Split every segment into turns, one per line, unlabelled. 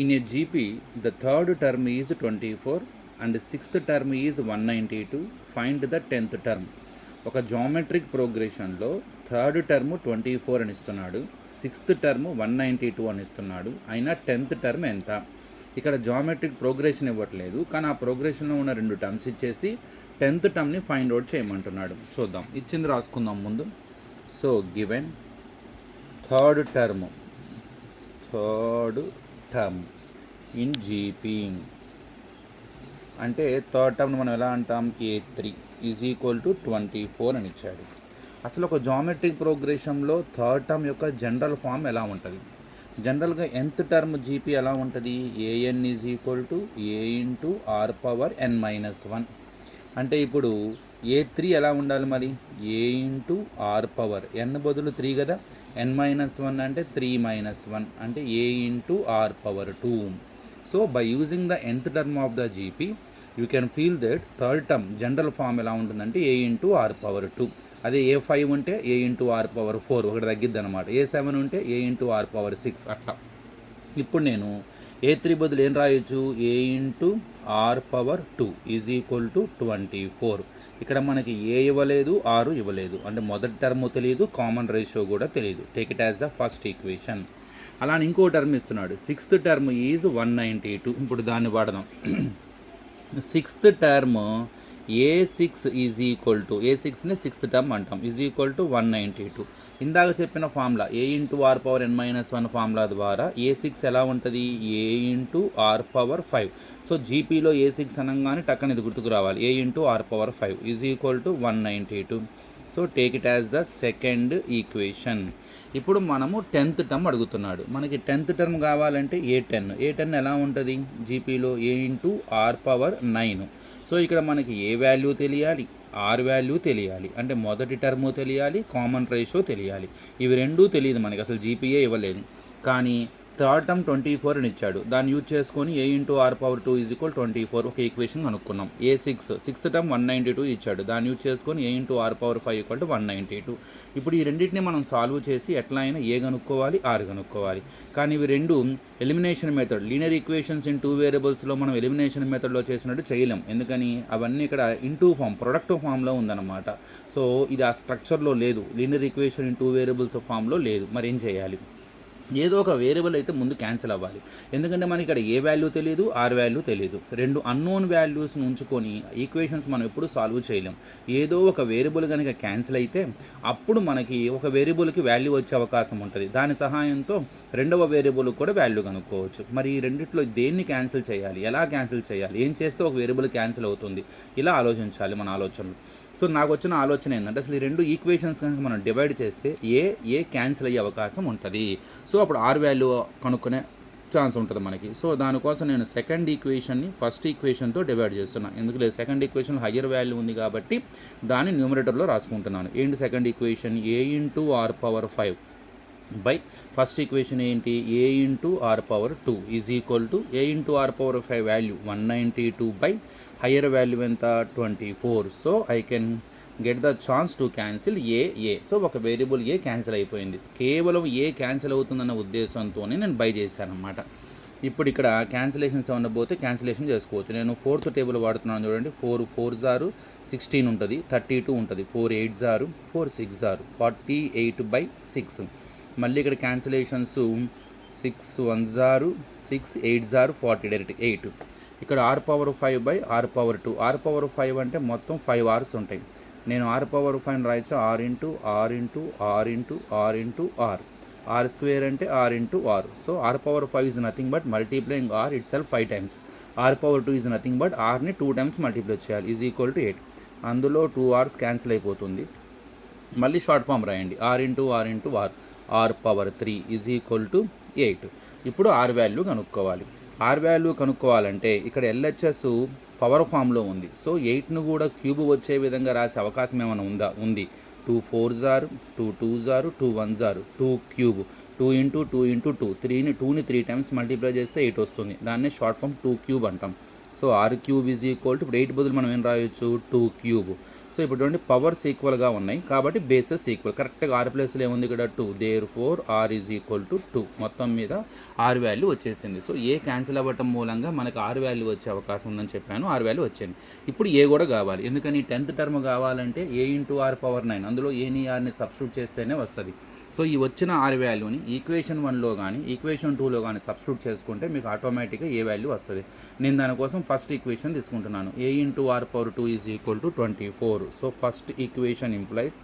In a GP, the third term is 24 and sixth term is 192. Find the 10th term. ఒక geometric ప్రోగ్రెషన్లో third term 24 అని ఇస్తున్నాడు, sixth term 192 అని ఇస్తున్నాడు. అయినా 10th టర్మ్ ఎంత? ఇక్కడ జామెట్రిక్ ప్రోగ్రెషన్ ఇవ్వట్లేదు, కానీ ఆ ప్రోగ్రెషన్లో ఉన్న రెండు టర్మ్స్ ఇచ్చేసి 10th టర్మ్ని ఫైండ్ అవుట్ చేయమంటున్నాడు. చూద్దాం, ఇచ్చింది రాసుకుందాం ముందు. So given third term in GP అంటే థర్డ్ టర్మ్ మనం ఎలా అంటాం, A3 ఈజ్ ఈక్వల్ టు 24 అని ఇచ్చాడు. అసలు ఒక జామెట్రిక్ ప్రోగ్రెషన్లో థర్డ్ టర్మ్ యొక్క జనరల్ ఫామ్ ఎలా ఉంటుంది? జనరల్గా nth టర్మ్ జీపీ ఎలా ఉంటుంది? an is equal to a into r power n-1. అంటే ఇప్పుడు A3 ఎలా ఉండాలి మరి? a into r power n బదులు 3 కదా, n-1 అంటే 3-1 అంటే a into r power 2. So by using the nth term of the GP you can feel that third term general form ఎలా ఉంటుందంటే a ఇంటూ ఆర్ పవర్ 2. అదే A5 ఉంటే a into r power 4 ఒకటి తగ్గిద్ది అనమాట. A7 ఉంటే a into r power 6 అట్లా. ఇప్పుడు నేను A3 బదులు ఏం రాయొచ్చు? a into r power 2 is equal to 24. ఇక్కడ మనకి ఏ ఇవ్వలేదు, ఆరు ఇవ్వలేదు, అంటే మొదటి టర్మ్ తెలియదు, కామన్ రేషియో కూడా తెలియదు. Take it as the first equation. అలానే ఇంకో టర్మ్ ఇస్తున్నాడు, సిక్స్త్ టర్మ్ ఈజ్ 192. ఇప్పుడు దాన్ని వాడదాం. Sixth term A6 is equal to, A6ని సిక్స్త్ టర్మ్ అంటాం, ఈజ్ ఈక్వల్ టు 192. ఇందాక చెప్పిన formula a into r power n-1 formula ద్వారా A6 ఎలా ఉంటుంది? a into r power 5. So జీపీలో A6 అనగానే టక్కన ఇది గుర్తుకు రావాలి, a into r power 5 is equal to 192. So take it as the second equation. ఇప్పుడు మనము 10th టర్మ్ అడుగుతున్నాడు. మనకి 10th టర్మ్ కావాలంటే A10 ఎలా ఉంటుంది జీపీలో? a into r power 9. So ఇక్కడ మనకి ఏ వాల్యూ తెలియాలి, ఆర్ వాల్యూ తెలియాలి, అంటే మొదటి టర్ము తెలియాలి, కామన్ రేషియో తెలియాలి. ఇవి రెండూ తెలియదు మనకి, అసలు జీపీఏ ఇవ్వలేదు. కానీ థర్డ్ టర్మ్ 24 అని ఇచ్చాడు, దాన్ని యూజ్ చేసుకొని a into r power 2 is equal 24 ఒక ఈక్వేషన్ కనుక్కున్నాం. సిక్స్త్ టర్మ్ 192 ఇచ్చాడు, దాన్ని యూజ్ చేసుకొని a into r power 5 equal to 192. ఇప్పుడు ఈ రెండింటిని మనం సాల్వ్ చేసి ఎట్లా అయినా ఏ కనుక్కోవాలి, ఆర్ కనుక్కోవాలి. కానీ ఇవి రెండు elimination method, linear equations in 2 వేరియబుల్స్లో మనం ఎలిమినేషన్ మెథడ్లో చేసినట్టు చేయలేం. ఎందుకని? అవన్నీ ఇక్కడ ఇంటూ ఫామ్, ప్రొడక్ట్ ఫామ్లో ఉందన్నమాట. సో ఇది ఆ స్ట్రక్చర్లో లేదు, లీనియర్ ఈక్వేషన్ ఇన్ 2 వేరియబుల్స్ ఫామ్లో లేదు. మరి ఏం చేయాలి? ఏదో ఒక వేరియబుల్ అయితే ముందు క్యాన్సిల్ అవ్వాలి. ఎందుకంటే మనకి ఇక్కడ ఏ వాల్యూ తెలియదు, ఆర్ వాల్యూ తెలియదు. రెండు అన్నోన్ వాల్యూస్ని ఉంచుకొని ఈక్వేషన్స్ మనం ఎప్పుడు సాల్వ్ చేయలేం. ఏదో ఒక వేరియబుల్ కనుక క్యాన్సిల్ అయితే అప్పుడు మనకి ఒక వేరియబుల్కి వాల్యూ వచ్చే అవకాశం ఉంటుంది. దాని సహాయంతో రెండవ వేరియబుల్కి కూడా వాల్యూ కనుక్కోవచ్చు. మరి ఈ రెండిట్లో దేన్ని క్యాన్సిల్ చేయాలి, ఎలా క్యాన్సిల్ చేయాలి, ఏం చేస్తే ఒక వేరియబుల్ క్యాన్సిల్ అవుతుంది, ఇలా ఆలోచించాలి మన ఆలోచనలు. సో నాకు వచ్చిన ఆలోచన ఏంటంటే, అసలు ఈ రెండు ఈక్వేషన్స్ కనుక మనం డివైడ్ చేస్తే ఏ క్యాన్సిల్ అయ్యే అవకాశం ఉంటుంది. సో అప్పుడు ఆర్ వాల్యూ కనుక్కునే ఛాన్స్ ఉంటుంది మనకి. సో దానికోసం నేను సెకండ్ ఈక్వేషన్ని ఫస్ట్ ఈక్వేషన్తో డివైడ్ చేస్తున్నాను. ఎందుకంటే సెకండ్ ఈక్వేషన్లో హయ్యర్ వాల్యూ ఉంది కాబట్టి దాన్ని న్యూమరేటర్లో రాసుకుంటున్నాను. ఏంటి second equation? a into r power 5 by first equation ఏంటి? a into r power 2 is equal to a into r power 5 value 192 by higher value ఎంత? 24. So I can get the chance to cancel a. So ఒక variable a cancel అయిపోయింది. కేవలం ఏ cancel అవుతుందన్న ఉద్దేశంతోనే నేను by చేశాను అన్నమాట. ఇప్పుడు ఇక్కడ క్యాన్సిలేషన్స్ ఏమన్నా పోతే క్యాన్సిలేషన్ చేసుకోవచ్చు. నేను ఫోర్త్ టేబుల్ వాడుతున్నాను చూడండి. 4 4s are 16 ఉంటుంది, 32 ఉంటుంది, 4 8s are 4 6s are 48 by 6. మళ్ళీ ఇక్కడ cancellations 6 1s are 6 8s are 40 direct 8. ఇక్కడ r power 5 by r power 2. R power 5 అంటే మొత్తం 5 R's ఉంటాయి. నేను ఆర్ పవర్ 5 రాయొచ్చు r into r into r into r into r. R square అంటే r into r. So r power 5 is nothing but multiplying r itself 5 times. R power 2 is nothing but ఆర్ని 2 times multiply చేయాలి, is equal to 8. అందులో 2 R's cancel అయిపోతుంది. మళ్ళీ short form రాయండి, r into r into r. R power 3 is equal to 8. ఇప్పుడు are value కనుక్కోవాలి. Are value కనుక్కోవాలంటే ఇక్కడ LHS power ఫామ్లో ఉంది. సో 8ను కూడా క్యూబ్ వచ్చే విధంగా రాసే అవకాశం ఏమైనా ఉంది. 2 4s are 2 2s are 2 1s are 2 cube, 2 into 2 into 2, 2ని 3 times మల్టిప్లై చేస్తే 8 వస్తుంది. దాన్ని షార్ట్ ఫామ్ 2 క్యూబ్ అంటాం. So r cube is equal to ఇప్పుడు 8 బదులు మనం ఏం రాయొచ్చు 2 క్యూబ్. సో ఇప్పుడు చూడండి పవర్స్ ఈక్వల్గా ఉన్నాయి కాబట్టి బేసెస్ ఈక్వల్. కరెక్ట్గా ఆర్ ప్లేస్లో ఏముంది ఇక్కడ 2, therefore r is equal to 2. మొత్తం మీద ఆర్ వాల్యూ వచ్చేసింది. సో ఏ క్యాన్సిల్ అవ్వటం మూలంగా మనకు ఆర్ వాల్యూ వచ్చే అవకాశం ఉందని చెప్పాను, ఆర్ వాల్యూ వచ్చింది. ఇప్పుడు ఏ కూడా కావాలి, ఎందుకని 10th టర్మ్ కావాలంటే ఏ ఇంటూ ఆర్ పవర్ 9, అందులో ఏని ఆర్ని సబ్స్టిట్యూట్ చేస్తేనే వస్తుంది. సో ఈ వచ్చిన ఆర్ వాల్యూని ఈక్వేషన్ 1లో కానీ ఈక్వేషన్ 2లో కానీ సబ్స్టిట్యూట్ చేసుకుంటే మీకు ఆటోమేటిక్గా ఏ వాల్యూ వస్తుంది. నేను దానికోసం ఫస్ట్ ఈక్వేషన్ తీసుకుంటున్నాను. A into r power 2 is equal to 24. So first equation implies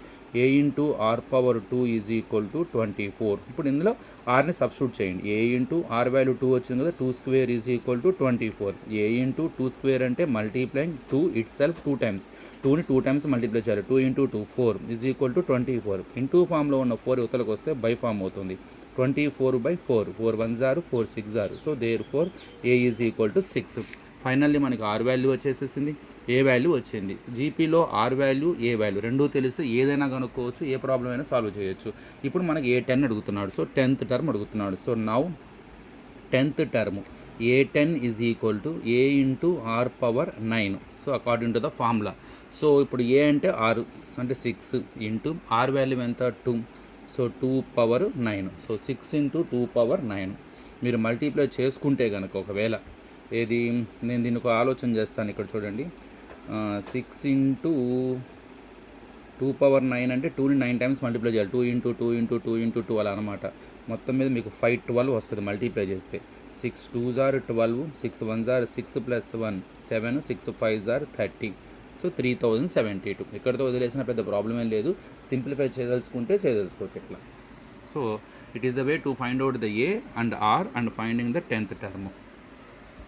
a into r power 2 is equal to 24. ఇప్పుడు ఇందులో ఆర్ని సబ్స్టిట్యూట్ చేయండి. ఏ ఇంటూ ఆర్ వాల్యూ 2 వచ్చింది కదా, 2 square is equal to 24. A into 2 square అంటే multiplying 2 it self 2 times, 2ని 2 times multiply చేయాలి. 2 into 2 4 is equal to 24. Into ఫామ్లో ఉన్న 4 యువతలకు వస్తే బై ఫామ్ అవుతుంది. 24/4, 4 1s are 4 6s are. So therefore a is equal to 6. Finally మనకి r value వచ్చేసేసింది, ఏ వాల్యూ వచ్చింది. జీపీలో ఆర్ వాల్యూ ఏ వాల్యూ రెండూ తెలిసి ఏదైనా కనుక్కోవచ్చు, ఏ ప్రాబ్లం అయినా సాల్వ్ చేయొచ్చు. ఇప్పుడు మనకి A10 అడుగుతున్నాడు, సో 10th టర్మ్ అడుగుతున్నాడు. So now 10th term A10 is equal to a into r power 9. So according to the formula. So ఇప్పుడు ఏ అంటే 6 అంటే 6 ఇంటూ ఆర్ వాల్యూ ఎంత 2, so 2 power 9. So 6 into 2 power 9 మీరు multiply చేసుకుంటే కనుక ఒకవేళ ఏది, నేను దీనికి ఒక ఆలోచన చేస్తాను ఇక్కడ చూడండి. 6 ఇంటూ 2 పవర్ 9 అంటే 2ని 9 టైమ్స్ మల్టిప్లై చేయాలి. 2 ఇంటూ 2 ఇంటూ 2 ఇంటూ 2 అలా అనమాట. మొత్తం మీద మీకు 512 వస్తుంది మల్టిప్లై చేస్తే. 6 2s are 12, 6 1s are 6 plus 1 7, 6 5s are 30. So 3072. ఇక్కడితో వదిలేసిన పెద్ద ప్రాబ్లం ఏం లేదు. సింప్లిఫై చేయదలుచుకుంటే చేయదలుచుకోవచ్చు ఇట్లా. So it is the way to find out the a and r and finding the 10th term.